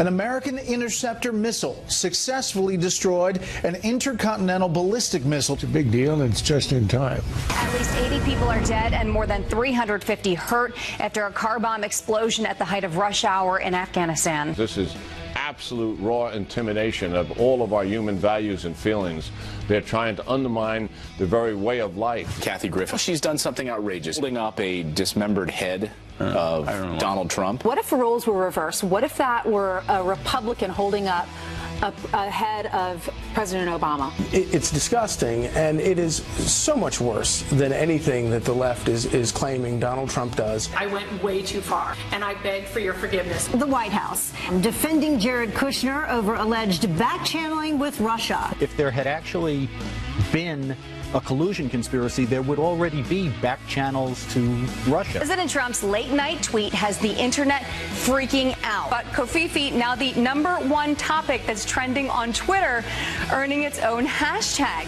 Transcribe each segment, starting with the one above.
An American interceptor missile successfully destroyed an intercontinental ballistic missile. It's a big deal, and it's just in time. At least 80 people are dead and more than 350 hurt after a car bomb explosion at the height of rush hour in Afghanistan. This is absolute raw intimidation of all of our human values and feelings. They're trying to undermine the very way of life. Kathy Griffin, she's done something outrageous, holding up a dismembered head of Donald Trump. What if the roles were reversed? What if that were a Republican holding up a head of President Obama? It's disgusting, and it is so much worse than anything that the left is claiming Donald Trump does. I went way too far, and I beg for your forgiveness. The White House defending Jared Kushner over alleged back-channeling with Russia. If there had actually been a collusion conspiracy, there would already be back channels to Russia. President Trump's late-night tweet has the internet freaking out. But Kofifi, now the #1 topic that's trending on Twitter, earning its own hashtag.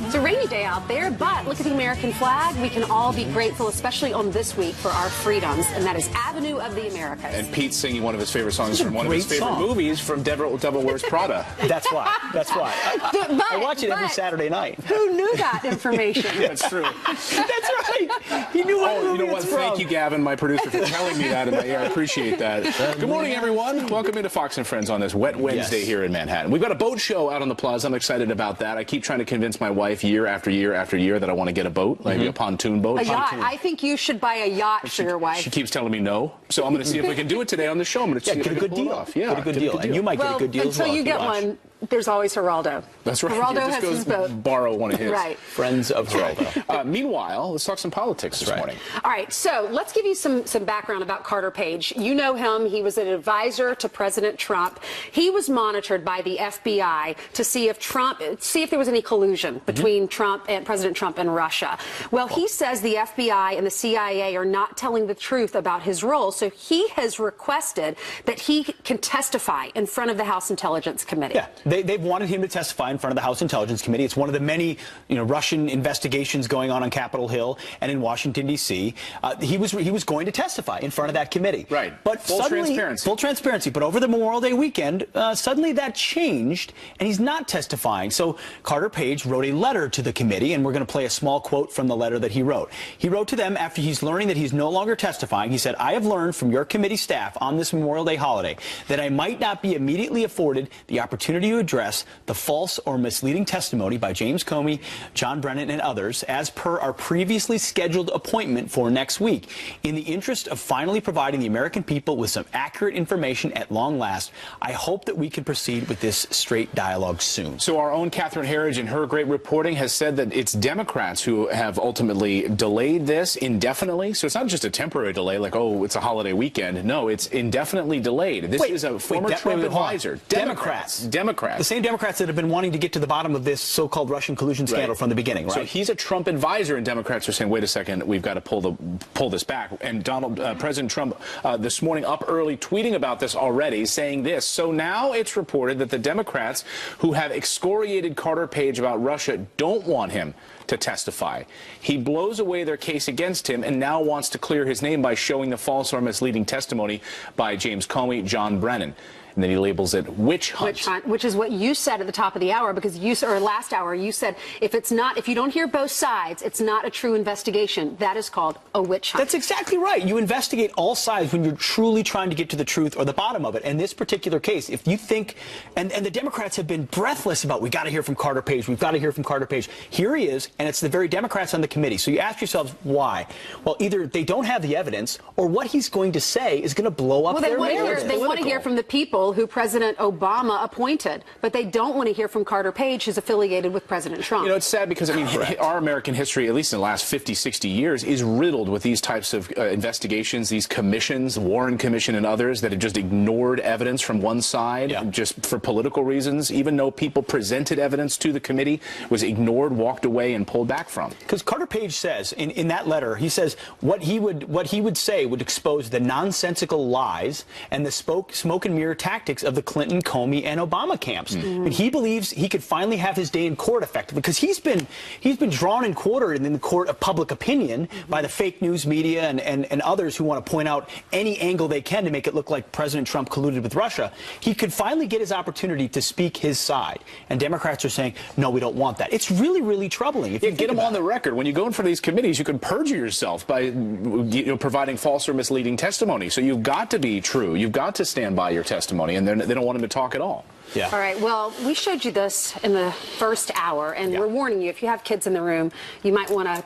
It's a rainy day out there, but look at the American flag. We can all be grateful, especially on this week, for our freedoms, and that is Avenue of the Americas. And Pete's singing one of his favorite songs from one of his favorite movies, from Devil Wears Prada. That's why. That's why. I watch it every Saturday night. Who knew that information? That's true. That's right. He knew what movie you know what? it's from. Thank you, Gavin, my producer, for telling me that in my ear. I appreciate that. Good morning, everyone. Welcome into Fox and Friends on this wet Wednesday here in Manhattan. We've got a boat show out on the plaza. I'm excited about that. I keep trying to convince my wife year after year after year that I want to get a boat, maybe a pontoon boat. A yacht. I think you should buy a yacht for your wife. She keeps telling me no, so I'm going to see if we can do it today on the show. I'm going to see if get a we can good pull it deal. off. Yeah, get a good deal. And you might get a good deal as well. Until you get one, there's always Geraldo. That's right. Geraldo has his boat. Borrow one of his. Right. Friends of Geraldo. Meanwhile, let's talk some politics this morning. All right, so let's give you some background about Carter Page. You know him. He was an advisor to President Trump. He was monitored by the FBI to see if there was any collusion between President Trump and Russia. Well, he says the FBI and the CIA are not telling the truth about his role, so he has requested that he can testify in front of the House Intelligence Committee. Yeah, they've wanted him to testify in front of the House Intelligence Committee. It's one of the many, Russian investigations going on Capitol Hill and in Washington, D.C. He was going to testify in front of that committee. Right. But full transparency. Full transparency. But over the Memorial Day weekend, suddenly that changed, and he's not testifying. So Carter Page wrote a letter to the committee, and we're going to play a small quote from the letter that he wrote. He wrote to them after he's learning that he's no longer testifying. He said, "I have learned from your committee staff on this Memorial Day holiday that I might not be immediately afforded the opportunity to address the false or misleading testimony by James Comey, John Brennan, and others as per our previously scheduled appointment for next week. In the interest of finally providing the American people with some accurate information at long last, I hope that we can proceed with this straight dialogue soon." So our own Catherine Herridge, in her great reporting, has said that it's Democrats who have ultimately delayed this indefinitely. So it's not just a temporary delay, like, oh, it's a holiday weekend. No, it's indefinitely delayed. This is a former Trump advisor. Democrats. The same Democrats that have been wanting to get to the bottom of this so-called Russian collusion scandal from the beginning, right? So he's a Trump advisor, and Democrats are saying, wait a second, we've got to pull this back. And President Trump this morning up early tweeting about this already, saying this. So now it's reported that the Democrats who have excoriated Carter Page about Russia don't want him to testify. He blows away their case against him and now wants to clear his name by showing the false or misleading testimony by James Comey, John Brennan. And then he labels it witch hunt. Witch hunt, which is what you said at the top of the hour, because last hour, you said if you don't hear both sides, it's not a true investigation. That is called a witch hunt. That's exactly right. You investigate all sides when you're truly trying to get to the truth or the bottom of it. In this particular case, if you think, and the Democrats have been breathless about, we got to hear from Carter Page, we've got to hear from Carter Page. Here he is, and it's the very Democrats on the committee. So you ask yourselves why. Well, either they don't have the evidence, or what he's going to say is going to blow up their narrative. They want to hear from the people who President Obama appointed, but they don't want to hear from Carter Page, who's affiliated with President Trump. It's sad because, our American history, at least in the last 50, 60 years, is riddled with these types of investigations, these commissions, the Warren Commission and others that have just ignored evidence from one side just for political reasons, even though people presented evidence to the committee, was ignored, walked away, and pulled back from. Because Carter Page says in that letter, he says what he would say would expose the nonsensical lies and the smoke and mirror tactics tactics of the Clinton, Comey, and Obama camps. And he believes he could finally have his day in court effectively, because he's been drawn and quartered in the court of public opinion by the fake news media and others who want to point out any angle they can to make it look like President Trump colluded with Russia. He could finally get his opportunity to speak his side. And Democrats are saying, no, we don't want that. It's really, really troubling. If you get him on the record. When you go in for these committees, you can perjure yourself by providing false or misleading testimony. So you've got to be true. You've got to stand by your testimony, and they don't want him to talk at all. Yeah. All right. Well, we showed you this in the first hour, and we're warning you, if you have kids in the room, you might want to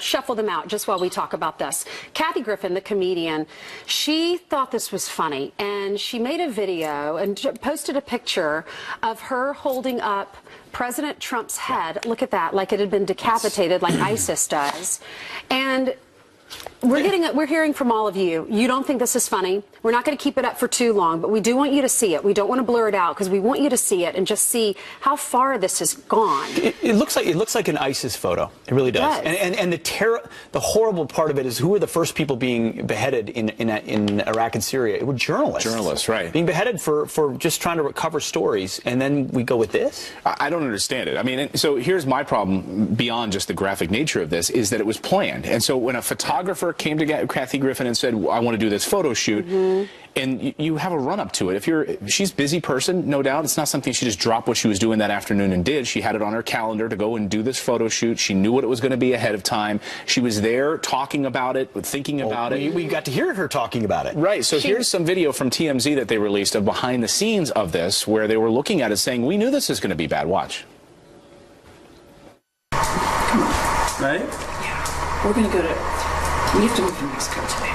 shuffle them out just while we talk about this. Kathy Griffin, the comedian, she thought this was funny, and she made a video and posted a picture of her holding up President Trump's head. Look at that, like it had been decapitated, like ISIS does. And we're hearing from all of you. You don't think this is funny. We're not going to keep it up for too long, but we do want you to see it. We don't want to blur it out because we want you to see it and just see how far this has gone. It looks like an ISIS photo. It really does. And the horrible part of it is, who were the first people being beheaded in Iraq and Syria? It were journalists. Journalists, right. Being beheaded for just trying to recover stories, and then we go with this? I don't understand it. I mean, so here's my problem beyond just the graphic nature of this, is that it was planned. And so when a photographer came to Kathy Griffin and said, I want to do this photo shoot, and you have a run-up to it. She's a busy person, no doubt. It's not something she just dropped what she was doing that afternoon and did. She had it on her calendar to go and do this photo shoot. She knew what it was going to be ahead of time. She was there talking about it, thinking about it. We got to hear her talking about it. Right. So here's some video from TMZ that they released of behind the scenes of this, where they were looking at it saying, we knew this is going to be bad. Watch. Come on. Right? Yeah. We're going to go to... We have to move to Mexico today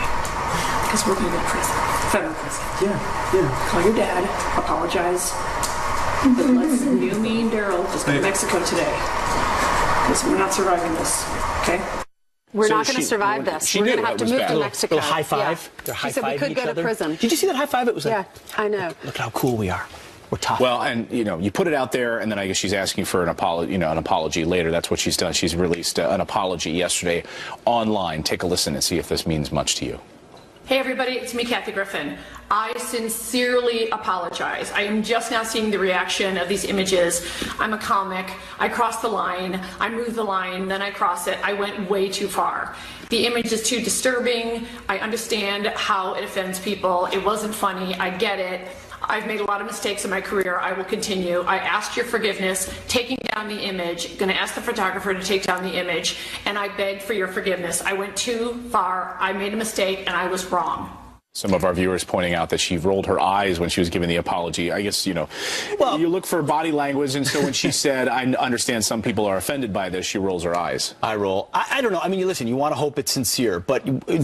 because we're going to go to prison, federal prison. Yeah. Call your dad, apologize, but let's you, me, and Daryl just go to Mexico today because we're not surviving this. Okay? We're not going to survive this. We're going to have to move to Mexico. Little high five. Yeah. They're high she said we could go to prison. Did you see that high five? It was like, I know. Look how cool we are. We're tough. Well, and you put it out there, and then I guess she's asking for an apology later. That's what she's done. She's released an apology yesterday online. Take a listen and see if this means much to you. Hey everybody, it's me, Kathy Griffin. I sincerely apologize. I am just now seeing the reaction of these images. I'm a comic. I crossed the line. I moved the line, then I cross it. I went way too far. The image is too disturbing. I understand how it offends people. It wasn't funny. I get it. I've made a lot of mistakes in my career. I will continue. I asked your forgiveness, taking down the image, going to ask the photographer to take down the image, and I begged for your forgiveness. I went too far. I made a mistake, and I was wrong. Some of our viewers pointing out that she rolled her eyes when she was giving the apology. I guess, you look for body language, and so when she said, I understand some people are offended by this, she rolls her eyes. I roll. I don't know. I mean, listen, you want to hope it's sincere, but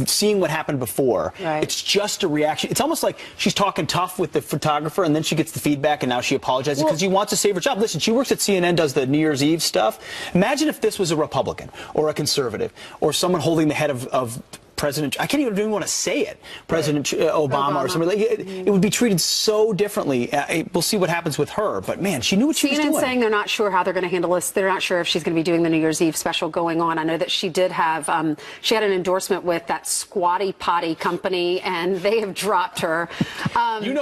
seeing what happened before, it's just a reaction. It's almost like she's talking tough with the photographer, and then she gets the feedback, and now she apologizes because she wants to save her job. Listen, she works at CNN, does the New Year's Eve stuff. Imagine if this was a Republican or a conservative or someone holding the head of President, I can't even want to say it, President Obama or somebody. It would be treated so differently. We'll see what happens with her. But, man, she knew what she was doing. CNN's saying they're not sure how they're going to handle this. They're not sure if she's going to be doing the New Year's Eve special going on. I know that she did have, she had an endorsement with that Squatty Potty company, and they have dropped her.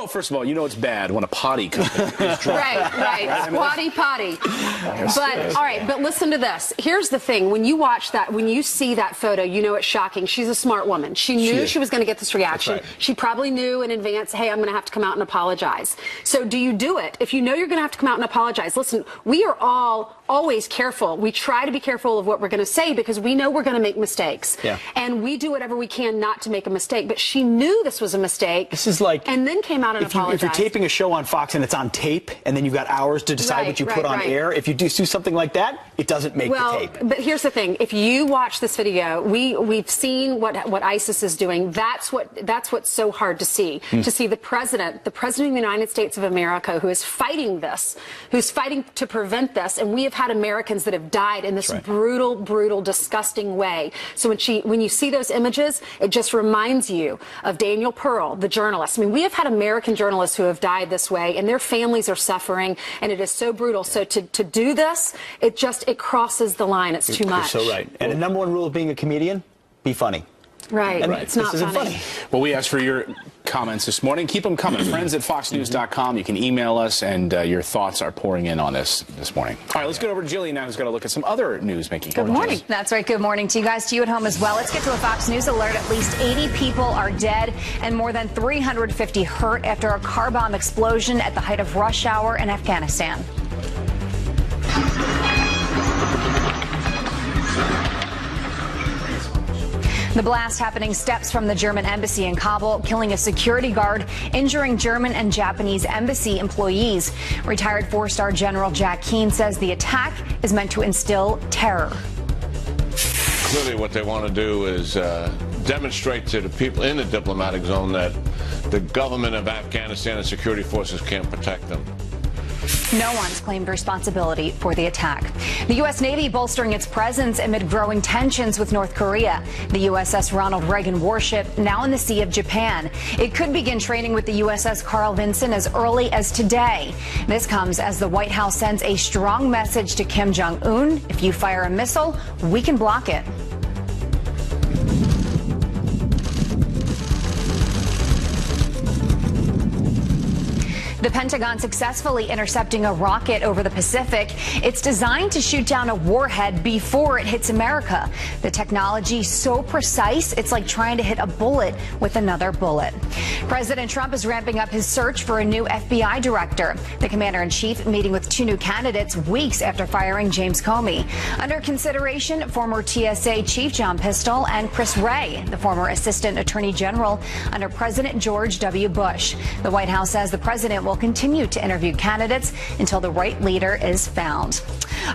First of all, it's bad when a potty company is dropped. Right. Squatty Potty. But, all right, but listen to this. Here's the thing. When you watch that, when you see that photo, you know it's shocking. She's a smart woman. She knew she was going to get this reaction. She probably knew in advance, hey, I'm going to have to come out and apologize. So do you do it? If you know you're going to have to come out and apologize, listen, we are all always careful. We try to be careful of what we're going to say because we know we're going to make mistakes. Yeah. And we do whatever we can not to make a mistake. But she knew this was a mistake. This is like... And then came out and apologized. If you're taping a show on Fox and it's on tape, and then you've got hours to decide what you put on air, if you do something like that, it doesn't make the tape. But here's the thing. If you watch this video, we've seen what ISIS is doing. That's what's so hard to see. To see the president of the United States of America, who is fighting this, who's fighting to prevent this, and we have had Americans that have died in this brutal, brutal, disgusting way. So when you see those images, it just reminds you of Daniel Pearl, the journalist. I mean, we have had American journalists who have died this way, and their families are suffering, and it is so brutal. So to do this, it crosses the line. It's too much. You're so right. And the number one rule of being a comedian, be funny. Right. And It's not funny. Well, we asked for your comments this morning. Keep them coming. Friends at foxnews.com. You can email us, and your thoughts are pouring in on this morning. All right, let's get over to Jillian now, who's going to look at some other news making. Good morning. That's right. Good morning to you guys, to you at home as well. Let's get to a Fox News alert. At least 80 people are dead and more than 350 hurt after a car bomb explosion at the height of rush hour in Afghanistan. The blast happening steps from the German embassy in Kabul, killing a security guard, injuring German and Japanese embassy employees. Retired four-star General Jack Keane says the attack is meant to instill terror. Clearly what they want to do is demonstrate to the people in the diplomatic zone that the government of Afghanistan and security forces can't protect them. No one's claimed responsibility for the attack. The U.S. Navy bolstering its presence amid growing tensions with North Korea. The USS Ronald Reagan warship now in the Sea of Japan. It could begin training with the USS Carl Vinson as early as today. This comes as the White House sends a strong message to Kim Jong-un. If you fire a missile, we can block it. The Pentagon successfully intercepting a rocket over the Pacific. It's designed to shoot down a warhead before it hits America. The technology so precise, it's like trying to hit a bullet with another bullet. President Trump is ramping up his search for a new FBI director. The commander-in-chief meeting with two new candidates weeks after firing James Comey. Under consideration, former TSA Chief John Pistol and Chris Wray, the former Assistant Attorney General under President George W. Bush. The White House says the president will continue to interview candidates until the right leader is found.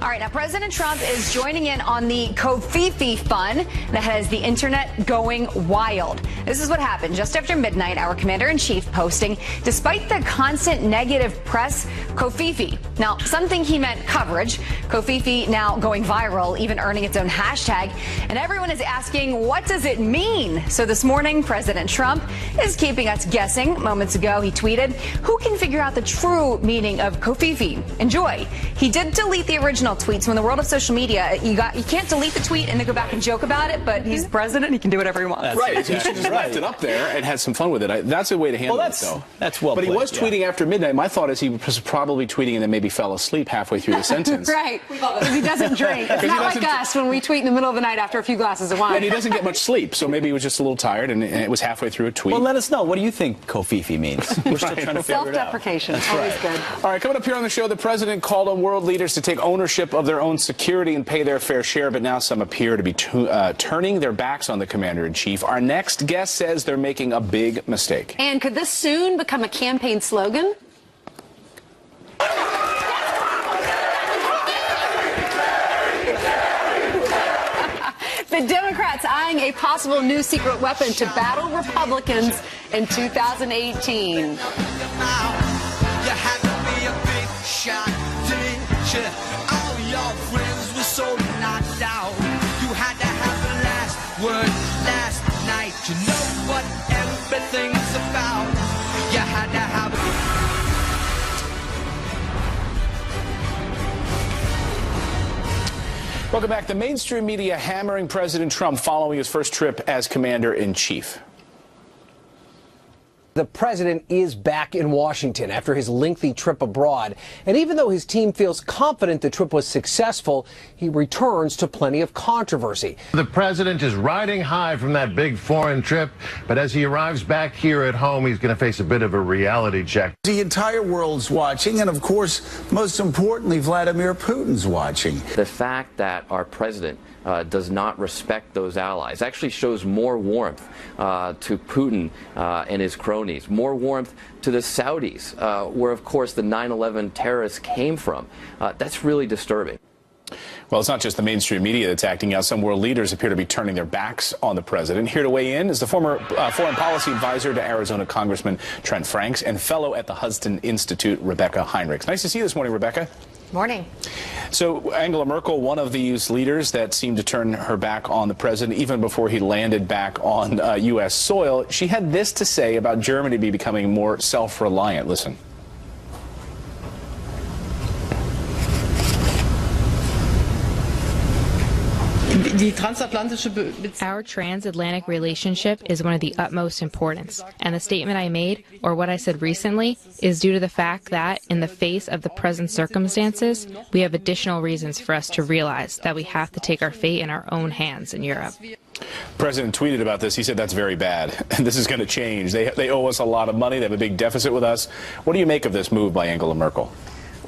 All right, now President Trump is joining in on the Kofifi fun that has the internet going wild. This is what happened just after midnight. Our commander-in-chief posting, despite the constant negative press, Kofifi. Now, some think he meant coverage. Kofifi now going viral, even earning its own hashtag. And everyone is asking, what does it mean? So this morning, President Trump is keeping us guessing. Moments ago, he tweeted, who can figure out the true meaning of Kofifi? Enjoy. He did delete the original tweets. So in the world of social media, you can't delete the tweet and then go back and joke about it, but he's the president. He can do whatever he wants. That's right. He should just left it up there and had some fun with it. That's a way to handle it, though. That's well But he played, was tweeting after midnight. My thought is he was probably tweeting and then maybe fell asleep halfway through the sentence. Right. Because he doesn't drink. It's not like us when we tweet in the middle of the night after a few glasses of wine. And he doesn't get much sleep, so maybe he was just a little tired and it was halfway through a tweet. Well, let us know. What do you think Kofifi means? We're still trying to figure it out. Self-deprecation. Always good. All right, coming up here on the show, the president called on world leaders to take ownership of their own security and pay their fair share, but now some appear to be turning their backs on the commander-in-chief. Our next guest says they're making a big mistake. And could this soon become a campaign slogan? The Democrats eyeing a possible new secret weapon to battle Republicans in 2018. You had to be a big shot, didn't you? All your friends were so knocked out. You had to have the last word last night. You know what everything's about. You had to have Welcome back. The mainstream media hammering President Trump following his first trip as commander-in-chief. The president is back in Washington after his lengthy trip abroad. And even though his team feels confident the trip was successful, he returns to plenty of controversy. The president is riding high from that big foreign trip, but as he arrives back here at home, he's going to face a bit of a reality check. The entire world's watching, and of course, most importantly, Vladimir Putin's watching. The fact that our president does not respect those allies actually shows more warmth to Putin and his cronies, more warmth to the Saudis, where, of course, the 9/11 terrorists came from. That's really disturbing. Well, it's not just the mainstream media that's acting out. Some world leaders appear to be turning their backs on the president. Here to weigh in is the former foreign policy advisor to Arizona Congressman Trent Franks and fellow at the Hudson Institute, Rebecca Heinrichs. Nice to see you this morning, Rebecca. Morning. So Angela Merkel, one of these leaders that seemed to turn her back on the president even before he landed back on U.S. soil, she had this to say about Germany becoming more self-reliant. Listen. Our transatlantic relationship is one of the utmost importance, and the statement I made, or what I said recently, is due to the fact that, in the face of the present circumstances, we have additional reasons for us to realize that we have to take our fate in our own hands in Europe. The president tweeted about this. He said that's very bad, and this is going to change. They owe us a lot of money. They have a big deficit with us. What do you make of this move by Angela Merkel?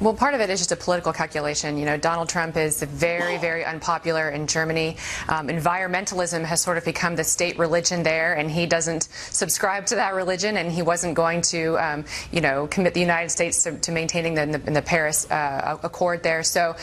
Well, part of it is just a political calculation. You know, Donald Trump is very, very unpopular in Germany. Environmentalism has sort of become the state religion there, and he doesn't subscribe to that religion, and he wasn't going to, you know, commit the United States to maintaining the Paris Accord there. So,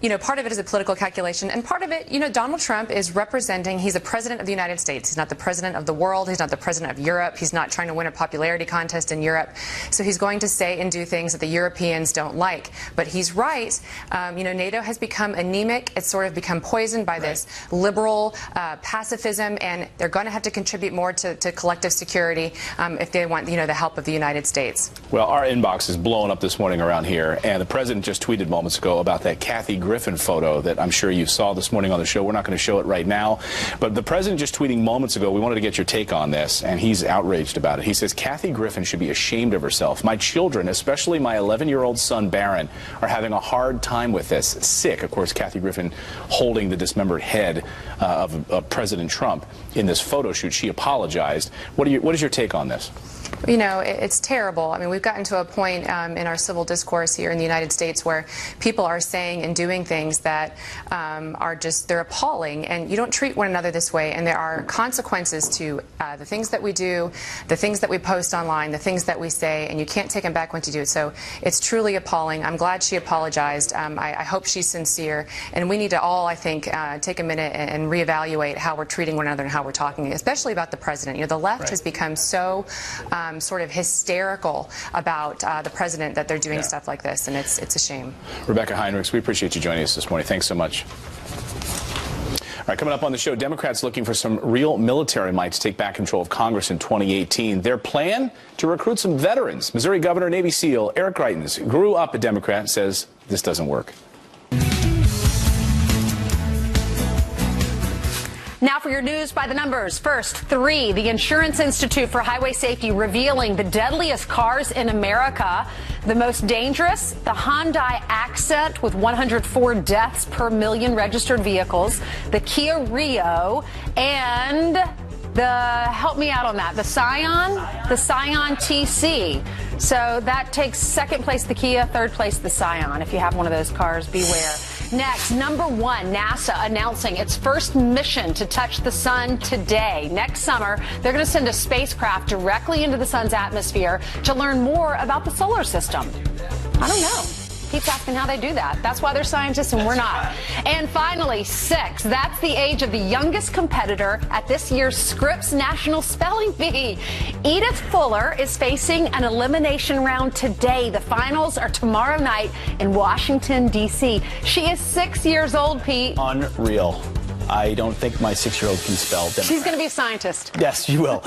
you know, part of it is a political calculation, and part of it, you know, Donald Trump is representing, he's a president of the United States. He's not the president of the world. He's not the president of Europe. He's not trying to win a popularity contest in Europe. So he's going to say and do things that the Europeans don't like. But he's right. You know, NATO has become anemic. It's sort of become poisoned by this liberal pacifism, and they're going to have to contribute more to collective security if they want, you know, the help of the United States. Well, our inbox is blowing up this morning around here, and the president just tweeted moments ago about that Kathy Griffin photo that I'm sure you saw this morning on the show. We're not going to show it right now, but the president just tweeting moments ago, we wanted to get your take on this, and he's outraged about it. He says, Kathy Griffin should be ashamed of herself. My children, especially my 11-year-old son Barron, are having a hard time with this. Sick. Of course, Kathy Griffin holding the dismembered head of President Trump in this photo shoot. She apologized. What is your take on this? You know, it's terrible. I mean, we've gotten to a point in our civil discourse here in the United States where people are saying and doing things that are just, they're appalling, and you don't treat one another this way, and there are consequences to the things that we do, the things that we post online, the things that we say, and you can't take them back once you do it. So it's truly appalling. I'm glad she apologized. I hope she's sincere, and we need to all, I think, take a minute and reevaluate how we're treating one another and how we're talking, especially about the president. You know, the left has become so sort of hysterical about the president that they're doing stuff like this, and it's a shame. Rebecca Heinrichs, we appreciate you joining us this morning. Thanks so much. All right, coming up on the show, Democrats looking for some real military might to take back control of Congress in 2018. Their plan to recruit some veterans. Missouri Governor Navy SEAL Eric Greitens grew up a Democrat, says this doesn't work. Now for your news by the numbers. First, 3, the Insurance Institute for Highway Safety revealing the deadliest cars in America. The most dangerous, the Hyundai Accent with 104 deaths per million registered vehicles, the Kia Rio, and help me out on that, the Scion TC. So that takes second place the Kia, third place the Scion. If you have one of those cars, beware. Next, number 1, NASA announcing its first mission to touch the sun today. Next summer, they're going to send a spacecraft directly into the sun's atmosphere to learn more about the solar system. I don't know. Keeps asking how they do that. That's why they're scientists and we're not. And finally, 6. That's the age of the youngest competitor at this year's Scripps National Spelling Bee. Edith Fuller is facing an elimination round today. The finals are tomorrow night in Washington, D.C. She is 6 years old, Pete. Unreal. I don't think my 6-year-old can spell Democrat. She's going to be a scientist. Yes, you will.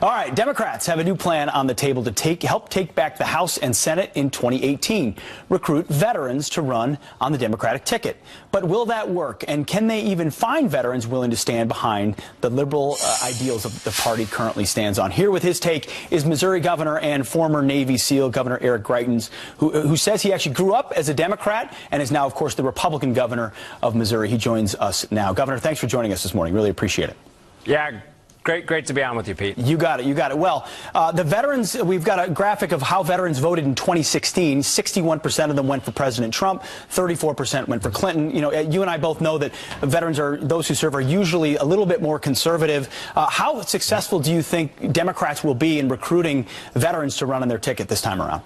All right, Democrats have a new plan on the table to help take back the House and Senate in 2018. Recruit veterans to run on the Democratic ticket. But will that work? And can they even find veterans willing to stand behind the liberal ideals of the party currently stands on? Here with his take is Missouri Governor and former Navy SEAL Governor Eric Greitens, who says he actually grew up as a Democrat and is now, of course, the Republican governor of Missouri. He joins us now. Governor, thanks for joining us this morning. Really appreciate it. Yeah, great to be on with you, Pete. You got it. Well, the veterans, we've got a graphic of how veterans voted in 2016. 61% of them went for President Trump. 34% went for Clinton. You know, you and I both know that veterans those who serve are usually a little bit more conservative. How successful do you think Democrats will be in recruiting veterans to run on their ticket this time around?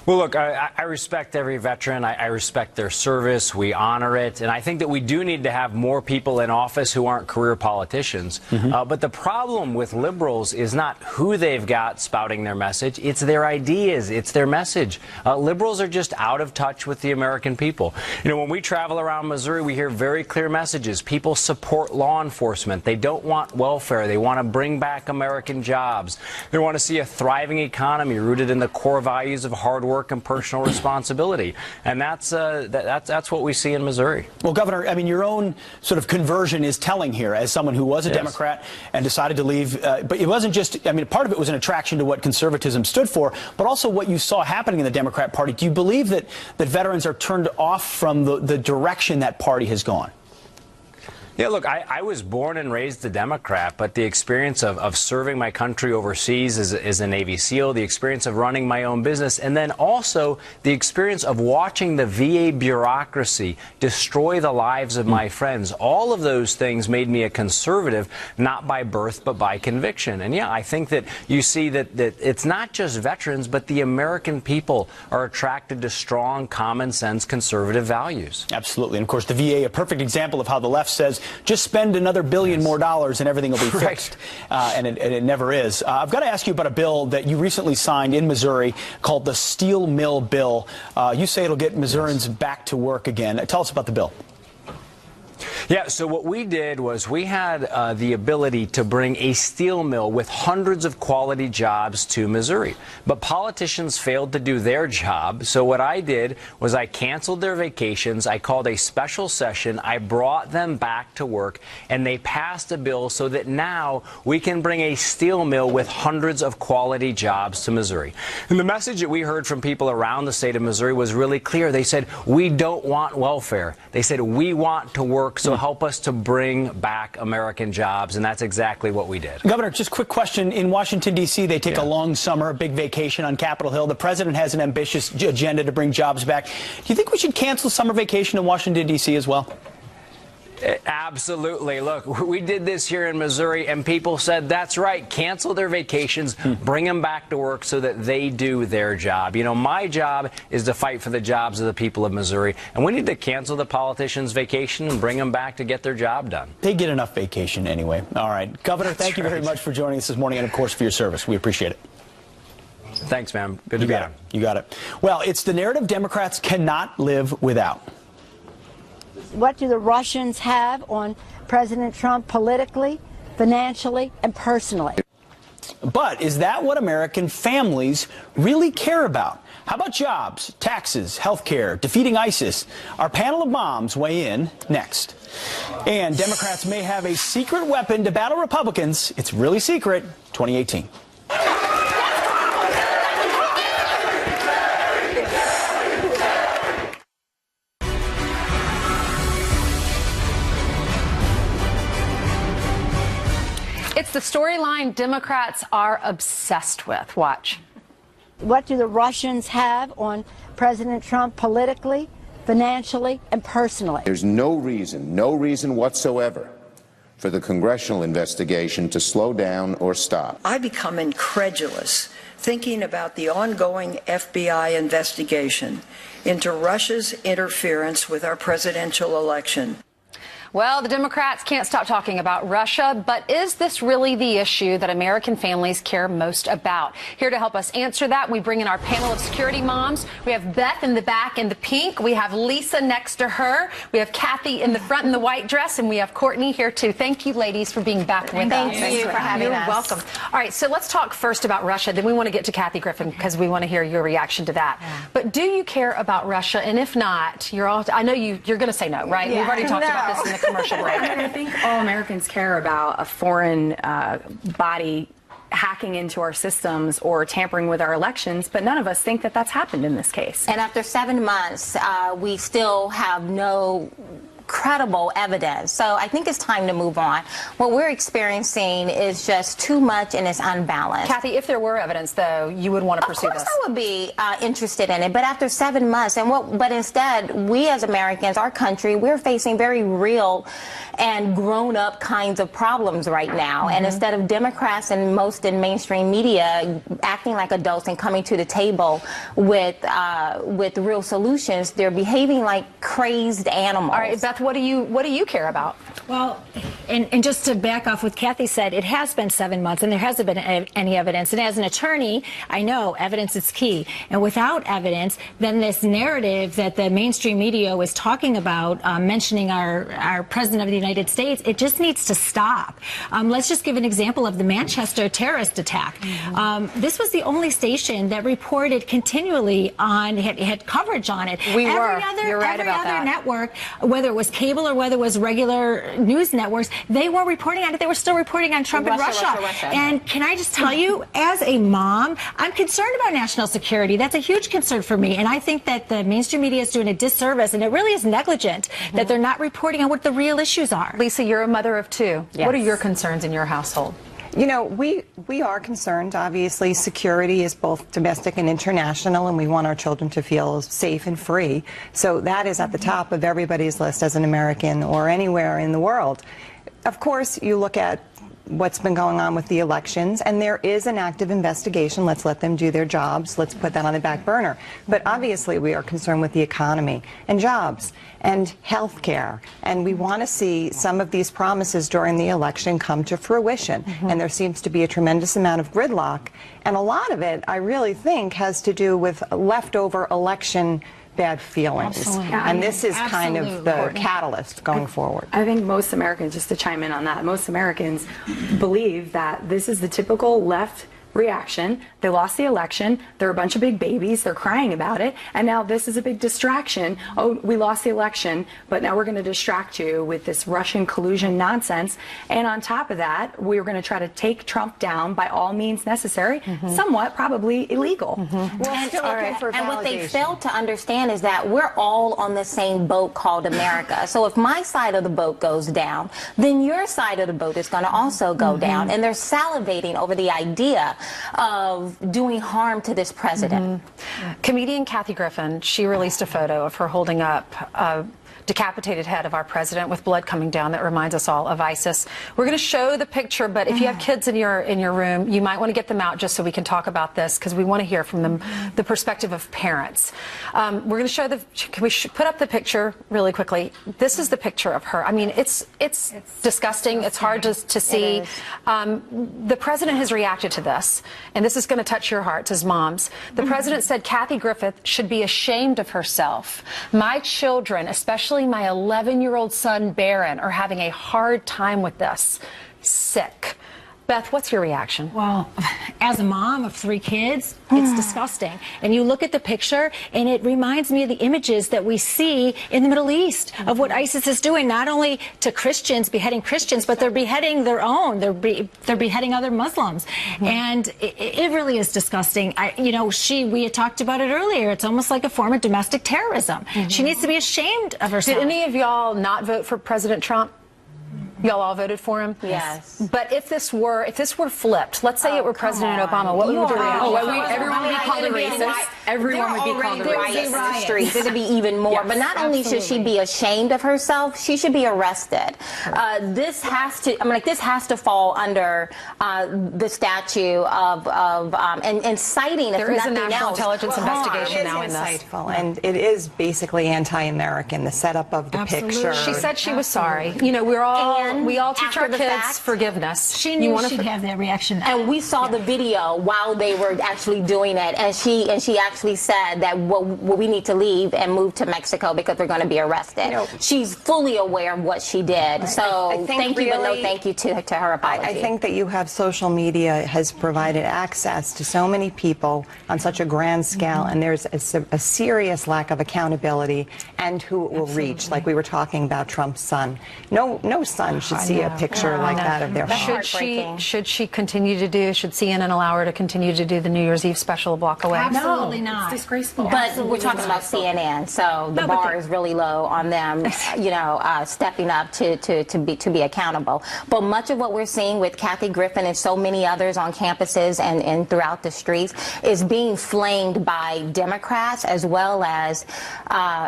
Well, look, I respect every veteran. I respect their service. We honor it. And I think that we do need to have more people in office who aren't career politicians. But the problem with liberals is not who they've got spouting their message. It's their ideas. It's their message. Liberals are just out of touch with the American people. You know, when we travel around Missouri, we hear very clear messages. People support law enforcement. They don't want welfare. They want to bring back American jobs. They want to see a thriving economy rooted in the core values of hard work work and personal responsibility. And that's what we see in Missouri. Well, Governor, I mean, your own sort of conversion is telling here as someone who was a Democrat and decided to leave. But it wasn't just, I mean, part of it was an attraction to what conservatism stood for, but also what you saw happening in the Democrat Party. Do you believe that veterans are turned off from the direction that party has gone? Yeah, look, I was born and raised a Democrat, but the experience of serving my country overseas as a Navy SEAL, the experience of running my own business, and then also the experience of watching the VA bureaucracy destroy the lives of my friends, all of those things made me a conservative, not by birth, but by conviction. And yeah, I think that you see that it's not just veterans, but the American people are attracted to strong, common sense, conservative values. Absolutely. And of course, the VA, a perfect example of how the left says, just spend another $1 billion more and everything will be fixed. And it never is. I've got to ask you about a bill that you recently signed in Missouri called the Steel Mill Bill. You say it'll get Missourians back to work again. Tell us about the bill. Yeah, so what we did was we had the ability to bring a steel mill with hundreds of quality jobs to Missouri. But politicians failed to do their job. So what I did was I canceled their vacations. I called a special session. I brought them back to work, and they passed a bill so that now we can bring a steel mill with hundreds of quality jobs to Missouri. And the message that we heard from people around the state of Missouri was really clear. They said, we don't want welfare. They said, we want to work, so help us to bring back American jobs, and that's exactly what we did. Governor, just quick question. In Washington, D.C., they take a long summer, a big vacation on Capitol Hill. The president has an ambitious agenda to bring jobs back. Do you think we should cancel summer vacation in Washington, D.C. as well? Absolutely. Look, we did this here in Missouri, and people said, that's right, cancel their vacations, bring them back to work so that they do their job. You know, my job is to fight for the jobs of the people of Missouri, and we need to cancel the politicians' vacation and bring them back to get their job done. They get enough vacation anyway. All right. Governor, thank you very much for joining us this morning and, of course, for your service. We appreciate it. Thanks, ma'am. Good to be on. You got it. Well, it's the narrative Democrats cannot live without. What do the Russians have on President Trump politically, financially, and personally? But is that what American families really care about? How about jobs, taxes, health care, defeating ISIS? Our panel of moms weigh in next. And Democrats may have a secret weapon to battle Republicans. It's really secret. 2018. It's the storyline Democrats are obsessed with. Watch. What do the Russians have on President Trump politically, financially, and personally? There's no reason whatsoever for the congressional investigation to slow down or stop. I become incredulous thinking about the ongoing FBI investigation into Russia's interference with our presidential election. Well, the Democrats can't stop talking about Russia, but is this really the issue that American families care most about? Here to help us answer that, we bring in our panel of security moms. We have Beth in the back in the pink. We have Lisa next to her. We have Kathy in the front in the white dress, and we have Courtney here too. Thank you, ladies, for being back with us. Thank you for having us. You're welcome. All right, so let's talk first about Russia. Then we want to get to Kathy Griffin because we want to hear your reaction to that. Yeah. But do you care about Russia? And if not, I know you're going to say no, right? Yeah. We've already talked about this in the commercial break. I mean, I think all Americans care about a foreign body hacking into our systems or tampering with our elections, but none of us think that that's happened in this case. And after 7 months, we still have no credible evidence. So I think it's time to move on. What we're experiencing is just too much and it's unbalanced. Kathy, if there were evidence, though, you would want to pursue this. Of course I would be interested in it, but after 7 months, but instead, we as Americans, our country, we're facing very real and grown-up kinds of problems right now. And instead of Democrats and most in mainstream media acting like adults and coming to the table with real solutions, they're behaving like crazed animals. All right, Beth, Beth, what do you care about? Well, and just to back off what Kathy said, it has been 7 months and there hasn't been any evidence. And as an attorney, I know evidence is key. And without evidence, then this narrative that the mainstream media was talking about, mentioning our President of the United States, it just needs to stop. Let's just give an example of the Manchester terrorist attack. This was the only station that reported continually on, had coverage on it. You're right every about other that. network, whether it was cable or whether it was regular news networks, they were reporting on it. They were still reporting on Trump and Russia. And can I just tell you, as a mom, I'm concerned about national security. That's a huge concern for me. And I think that the mainstream media is doing a disservice, and it really is negligent that they're not reporting on what the real issues are. Lisa, you're a mother of two. Yes. What are your concerns in your household? You know, we are concerned. Obviously, security is both domestic and international, and we want our children to feel safe and free. So that is at the top of everybody's list as an American or anywhere in the world. Of course, you look at what's been going on with the elections, and there is an active investigation. Let's let them do their jobs. Let's put that on the back burner. But obviously, we are concerned with the economy and jobs and health care, and we want to see some of these promises during the election come to fruition. And there seems to be a tremendous amount of gridlock, and a lot of it, I really think, has to do with leftover election bad feelings. Absolutely. And this is kind of the catalyst going forward. I think most Americans, just to chime in on that, most Americans believe that this is the typical left reaction. They lost the election. They're a bunch of big babies. They're crying about it. And now this is a big distraction. Oh, we lost the election, but now we're going to distract you with this Russian collusion nonsense. And on top of that, we're going to try to take Trump down by all means necessary, somewhat probably illegal. And what they fail to understand is that we're all on the same boat called America. So if my side of the boat goes down, then your side of the boat is going to also go down. And they're salivating over the idea of doing harm to this president. Comedian Kathy Griffin, she released a photo of her holding up a decapitated head of our president with blood coming down that reminds us all of ISIS. We're going to show the picture, but if you have kids in your room, you might want to get them out just so we can talk about this, because we want to hear from them the perspective of parents. We're going to show can we put up the picture really quickly? This is the picture of her. I mean, it's disgusting. It's hard to see. The president has reacted to this, and this is going to touch your hearts as moms. The president said Kathy Griffith should be ashamed of herself. My children, especially my 11-year-old son, Barron, are having a hard time with this. Sick. Beth, what's your reaction? Well, as a mom of 3 kids, it's disgusting. And you look at the picture, and it reminds me of the images that we see in the Middle East of what ISIS is doing, not only to Christians, beheading Christians, but they're beheading their own. They're beheading other Muslims. And it really is disgusting. We had talked about it earlier. It's almost like a form of domestic terrorism. She needs to be ashamed of herself. Did any of y'all not vote for President Trump? Y'all all voted for him? Yes. But if this were flipped, let's say it were President Obama, what would your reaction? Everyone would be called a racist. Everyone would be called a racist in the streets. It would be even more. But not only should she be ashamed of herself, she should be arrested. This has to fall under the statute of inciting. There is a national intelligence investigation now in this. And it is basically anti-American, the setup of the picture. She said she was sorry. We all teach our kids forgiveness. She knew she'd have that reaction. And we saw the video while they were actually doing it, and she actually said that we need to leave and move to Mexico because we're going to be arrested. She's fully aware of what she did. So thank you, but no thank you to her apology. I think that you have social media has provided access to so many people on such a grand scale, and there's a serious lack of accountability and who it will reach. Like we were talking about Trump's son. No son should see a picture like that of their mom. Should she continue to do? Should CNN allow her to continue to do the New Year's Eve special a block away? Absolutely not. It's disgraceful. But we're talking about CNN, so the bar is really low on them, stepping up to be accountable. But much of what we're seeing with Kathy Griffin and so many others on campuses and throughout the streets is being flamed by Democrats as well as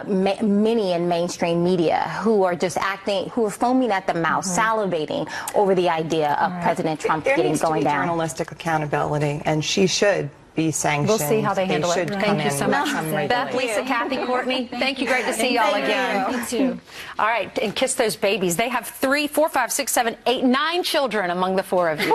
many in mainstream media who are just who are foaming at the mouth, salivating over the idea of President Trump going down. Journalistic accountability, and she should be sanctioned. We'll see how they handle it. Thank you so much. Beth, Lisa, Kathy, Courtney, thank you. Great to see y'all again. You too. All right, and kiss those babies. They have 3, 4, 5, 6, 7, 8, 9 children among the 4 of you.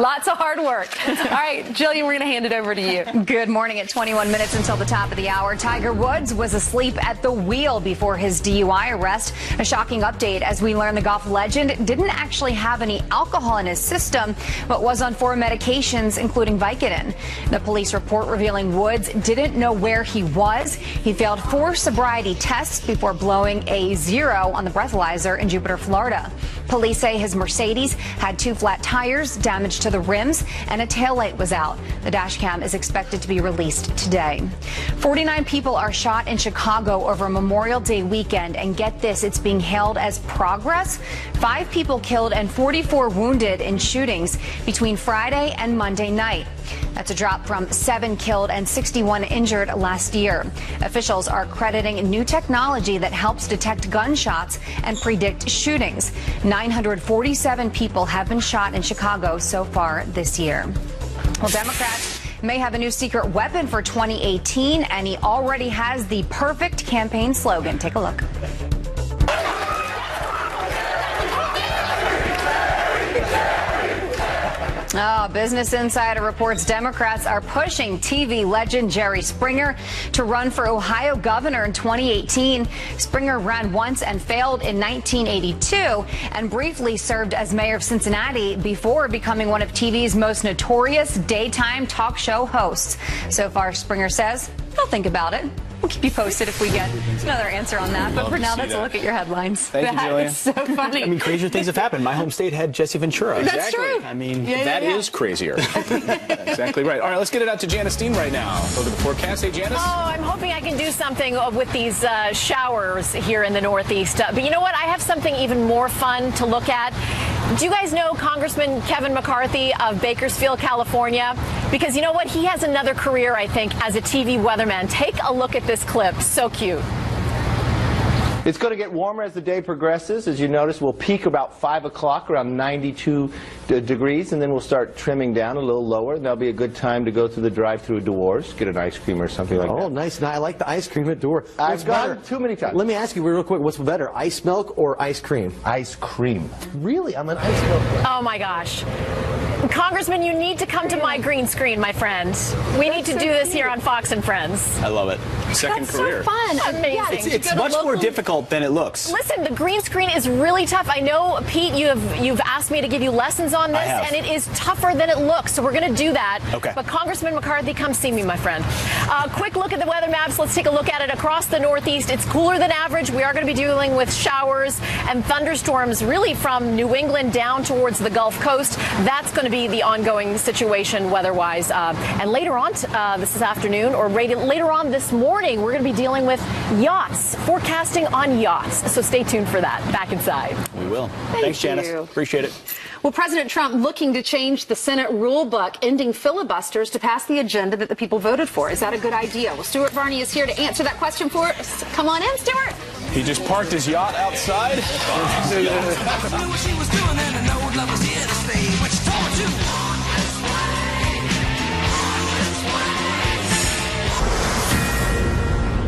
Lots of hard work. All right, Jillian, we're going to hand it over to you. Good morning. At 21 minutes until the top of the hour, Tiger Woods was asleep at the wheel before his DUI arrest. A shocking update as we learn the golf legend didn't actually have any alcohol in his system, but was on 4 medications, including Vicodin. The police report revealing Woods didn't know where he was. He failed 4 sobriety tests before blowing a 0 on the breathalyzer in Jupiter, Florida. Police say his Mercedes had 2 flat tires, damage to the rims, and a taillight was out. The dash cam is expected to be released today. 49 people are shot in Chicago over Memorial Day weekend, and get this, it's being hailed as progress. 5 people killed and 44 wounded in shootings between Friday and Monday night. That's a drop from 7 killed and 61 injured last year. Officials are crediting new technology that helps detect gunshots and predict shootings. 947 people have been shot in Chicago so far this year. Well, Democrats may have a new secret weapon for 2018, and he already has the perfect campaign slogan. Take a look. Business Insider reports Democrats are pushing TV legend Jerry Springer to run for Ohio governor in 2018. Springer ran once and failed in 1982 and briefly served as mayor of Cincinnati before becoming one of TV's most notorious daytime talk show hosts. So far, Springer says he'll think about it. We'll keep you posted if we get another answer on that. But for now, let's look at your headlines. Thank you, Jillian. Is so funny. I mean, crazier things have happened. My home state had Jesse Ventura. That's true. I mean, That is crazier. Exactly right. All right, let's get it out to Janice Dean right now. Look at the forecast. Hey, Janice. Oh, I'm hoping I can do something with these showers here in the Northeast. But you know what? I have something even more fun to look at. Do you guys know Congressman Kevin McCarthy of Bakersfield, California? Because you know what? He has another career, I think, as a TV weatherman. Take a look at this clip. So cute. It's going to get warmer as the day progresses. As you notice, we'll peak about 5 o'clock, around 92 degrees, and then we'll start trimming down a little lower. And that'll be a good time to go through the drive-through doors, get an ice cream or something like that. Oh, nice. Now, I like the ice cream at door. I've gone too many times. Let me ask you real quick, what's better, ice milk or ice cream? Ice cream. Really? I'm an ice milk guy. Oh, my gosh. Congressman, you need to come to my green screen, my friend. We need to do this here on Fox and Friends. I love it. Second That's career. so fun. Amazing. Yeah, it's much more difficult than it looks. Listen, the green screen is really tough. I know, Pete, you've asked me to give you lessons on this, and it is tougher than it looks. So we're going to do that. Okay. But Congressman McCarthy, come see me, my friend. Quick look at the weather maps. Let's take a look at it across the Northeast. It's cooler than average. We are going to be dealing with showers and thunderstorms, really from New England down towards the Gulf Coast. That's going to be the ongoing situation weather-wise. And later on this afternoon, or later on this morning, we're going to be dealing with yachts, forecasting on yachts. So stay tuned for that. Back inside. We will. Thank Thanks, Janice. you. Appreciate it. Well, President Trump looking to change the Senate rule book, ending filibusters to pass the agenda that the people voted for. Is that a good idea? Well, Stuart Varney is here to answer that question for us. Come on in, Stuart. He just parked his yacht outside.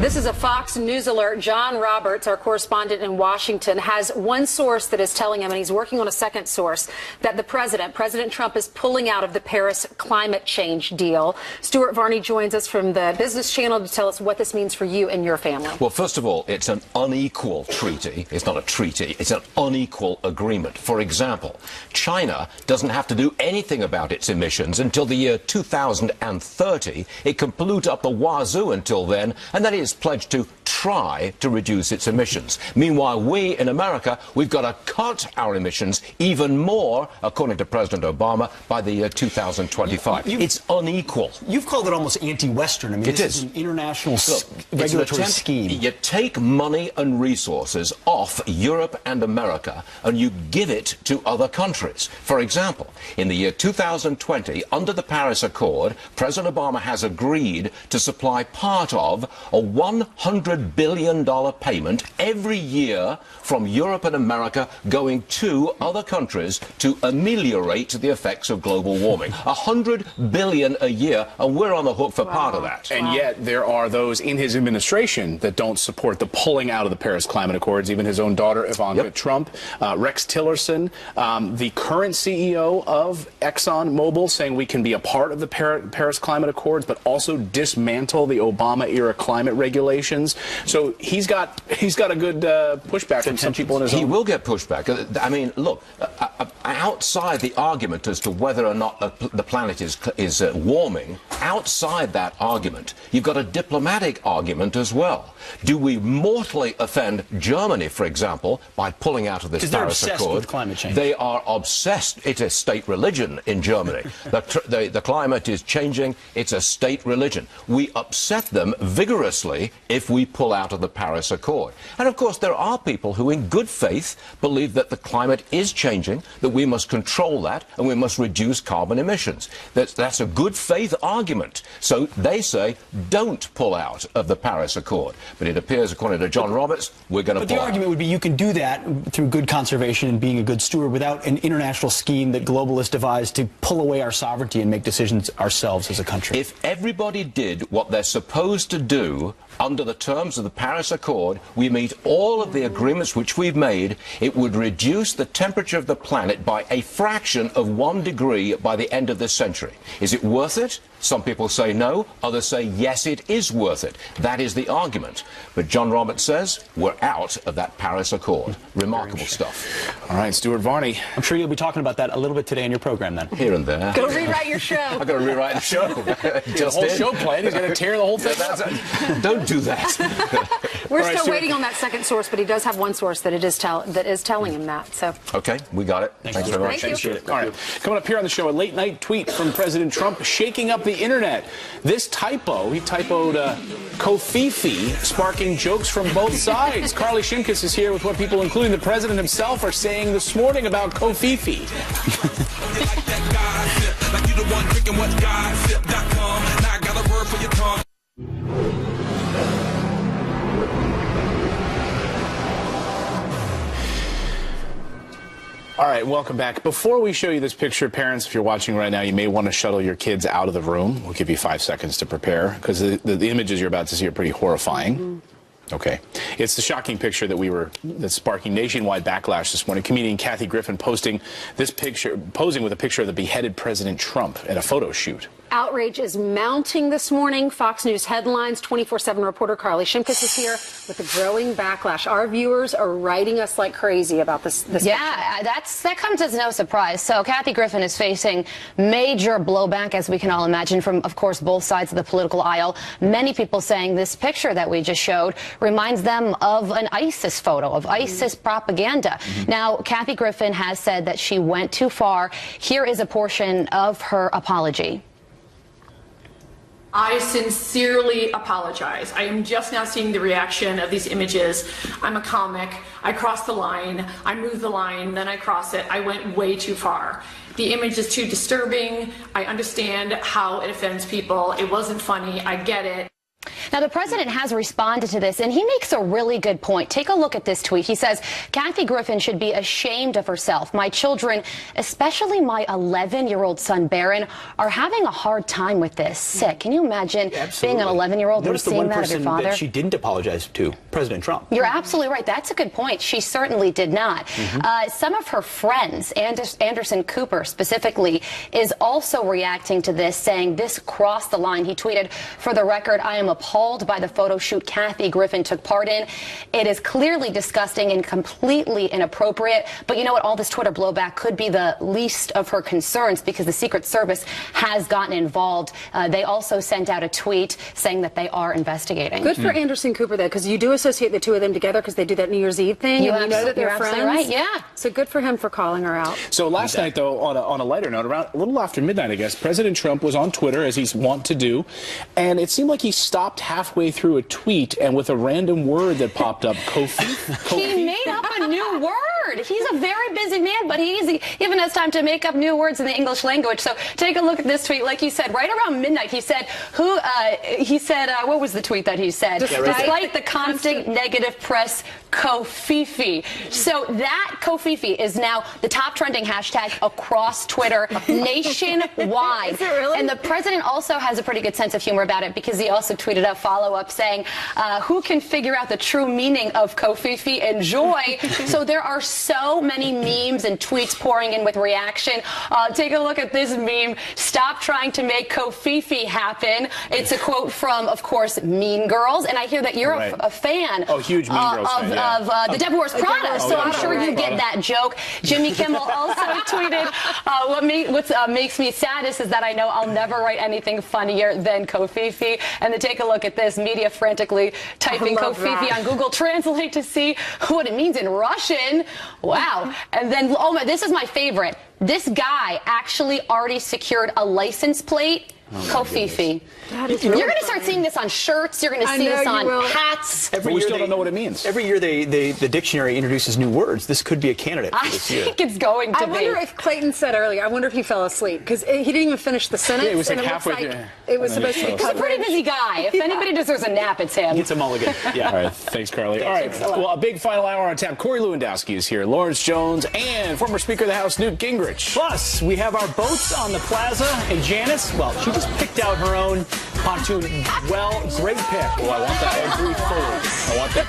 This is a Fox News alert. John Roberts, our correspondent in Washington, has one source that is telling him, and he's working on a second source, that the President Trump is pulling out of the Paris climate change deal. Stuart Varney joins us from the Business Channel to tell us what this means for you and your family. Well, first of all, it's an unequal treaty. It's not a treaty. It's an unequal agreement. For example, China doesn't have to do anything about its emissions until the year 2030. It can pollute up the wazoo until then, and that is pledged to try to reduce its emissions. Meanwhile, we in America, we've got to cut our emissions even more, according to President Obama, by the year 2025. It's unequal. You've called it almost anti-Western. I mean, this is an international regulatory scheme. You take money and resources off Europe and America and you give it to other countries. For example, in the year 2020, under the Paris Accord, President Obama has agreed to supply part of a $100 $100 billion payment every year from Europe and America going to other countries to ameliorate the effects of global warming. $100 billion a year, and we're on the hook for part of that. And yet there are those in his administration that don't support the pulling out of the Paris Climate Accords. Even his own daughter, Ivanka Trump, Rex Tillerson, the current CEO of ExxonMobil, saying we can be a part of the Paris Climate Accords, but also dismantle the Obama-era climate regulations. So he's got a good pushback from some people in his own. He will get pushback. I mean, look, outside the argument as to whether or not the planet is warming, outside that argument, you've got a diplomatic argument as well. Do we mortally offend Germany, for example, by pulling out of this Paris Accord? With climate change. They are obsessed. It's a state religion in Germany. The climate is changing. It's a state religion. We upset them vigorously if we pull out of the Paris Accord. And of course, there are people who in good faith believe that the climate is changing, that we must control that, and we must reduce carbon emissions. That's a good faith argument. So they say, don't pull out of the Paris Accord. But it appears, according to John Roberts, we're going to pull out. But the argument would be you can do that through good conservation and being a good steward without an international scheme that globalists devise to pull away our sovereignty and make decisions ourselves as a country. If everybody did what they're supposed to do under the terms of the Paris Accord, we meet all of the agreements which we've made, it would reduce the temperature of the planet by a fraction of 1 degree by the end of this century. Is it worth it? Some people say no, others say yes, it is worth it. That is the argument. But John Roberts says we're out of that Paris Accord. Remarkable stuff. All right, Stuart Varney. I'm sure you'll be talking about that a little bit today in your program then. Here and there. Go rewrite your show. I've got to rewrite the show. The whole show plan. He's going to tear the whole thing up. Don't do that. We're still waiting on that second source, but he does have one source that is telling him that. So. Okay, we got it. Thanks very much. Appreciate it. All right, coming up here on the show, a late night tweet from President Trump shaking up the internet. This typo, he typoed Kofifi, sparking jokes from both sides. Carly Shimkus is here with what people, including the president himself, are saying this morning about Kofifi. All right, welcome back. Before we show you this picture, parents, if you're watching right now, you may want to shuttle your kids out of the room. We'll give you 5 seconds to prepare, because the images you're about to see are pretty horrifying. Okay. It's the shocking picture that's sparking nationwide backlash this morning. Comedian Kathy Griffin posing with a picture of the beheaded President Trump at a photo shoot. Outrage is mounting this morning. Fox News headlines. 24/7 reporter Carly Shimkus is here with the growing backlash. Our viewers are writing us like crazy about this yeah, that comes as no surprise. So Kathy Griffin is facing major blowback, as we can all imagine, from, of course, both sides of the political aisle. Many people saying this picture that we just showed reminds them of an ISIS photo, of ISIS propaganda. Now, Kathy Griffin has said that she went too far. Here is a portion of her apology. I sincerely apologize. I am just now seeing the reaction of these images. I'm a comic. I crossed the line. I moved the line, then I cross it. I went way too far. The image is too disturbing. I understand how it offends people. It wasn't funny. I get it. Now, the president has responded to this, and he makes a really good point. Take a look at this tweet. He says, Kathy Griffin should be ashamed of herself. My children, especially my 11-year-old son, Barron, are having a hard time with this. Sick. Can you imagine being an 11-year-old and seeing that of your father? That she didn't apologize to, President Trump. You're absolutely right. That's a good point. She certainly did not. Some of her friends, Anderson Cooper specifically, is also reacting to this, saying this crossed the line. He tweeted, for the record, I am appalled by the photo shoot Kathy Griffin took part in. It is clearly disgusting and completely inappropriate. But you know what? All this Twitter blowback could be the least of her concerns, because the Secret Service has gotten involved. They also sent out a tweet saying that they are investigating. Good for Anderson Cooper, though, because you do associate the two of them together because they do that New Year's Eve thing. You and you know that they're you're friends. absolutely right. Yeah. So good for him for calling her out. So last night, though, on a lighter note, around a little after midnight, I guess, President Trump was on Twitter, as he's wont to do, and it seemed like he stopped halfway through a tweet, and with a random word that popped up, Kofi. He made up a new word. hard. He's a very busy man, but he even has time to make up new words in the English language. So take a look at this tweet. Like you said, right around midnight, he said, what was the tweet that he said? Despite the constant negative press, Kofifi. So that Kofifi is now the top trending hashtag across Twitter nationwide. Is it really? And the president also has a pretty good sense of humor about it, because he also tweeted a follow-up saying, who can figure out the true meaning of Kofifi? Enjoy. So there are so many memes and tweets pouring in with reaction. Take a look at this meme. Stop trying to make Kofifi happen. It's a quote from, of course, Mean Girls. And I hear that you're a fan huge Mean Girls fan, of the Devil Wears Prada. So I'm sure you get that joke. Jimmy Kimmel also tweeted, what makes me saddest is that I know I'll never write anything funnier than Kofifi. And then take a look at this. Media frantically typing Kofifi on Google Translate to see what it means in Russian. Wow. And then, oh my, this is my favorite. This guy actually already secured a license plate. Kofifi. You're going to start seeing this on shirts. You're going to see this on hats. But we still don't know what it means. Every year the dictionary introduces new words. This could be a candidate for this year. I think it's going to be. I wonder if Clayton said earlier, I wonder if he fell asleep, because he didn't even finish the sentence. Yeah, it was like and halfway looks through. like it was supposed to be He's a pretty busy guy. If anybody deserves a nap, it's him. Gets a mulligan. Yeah. All right. Thanks, Carly. All right. Well, a big final hour on tap. Corey Lewandowski is here. Lawrence Jones and former Speaker of the House Newt Gingrich. Plus, we have our boats on the plaza, and Janice, well, she just picked out her own pontoon. Well, great pick. Oh, I want that every forward. I want that.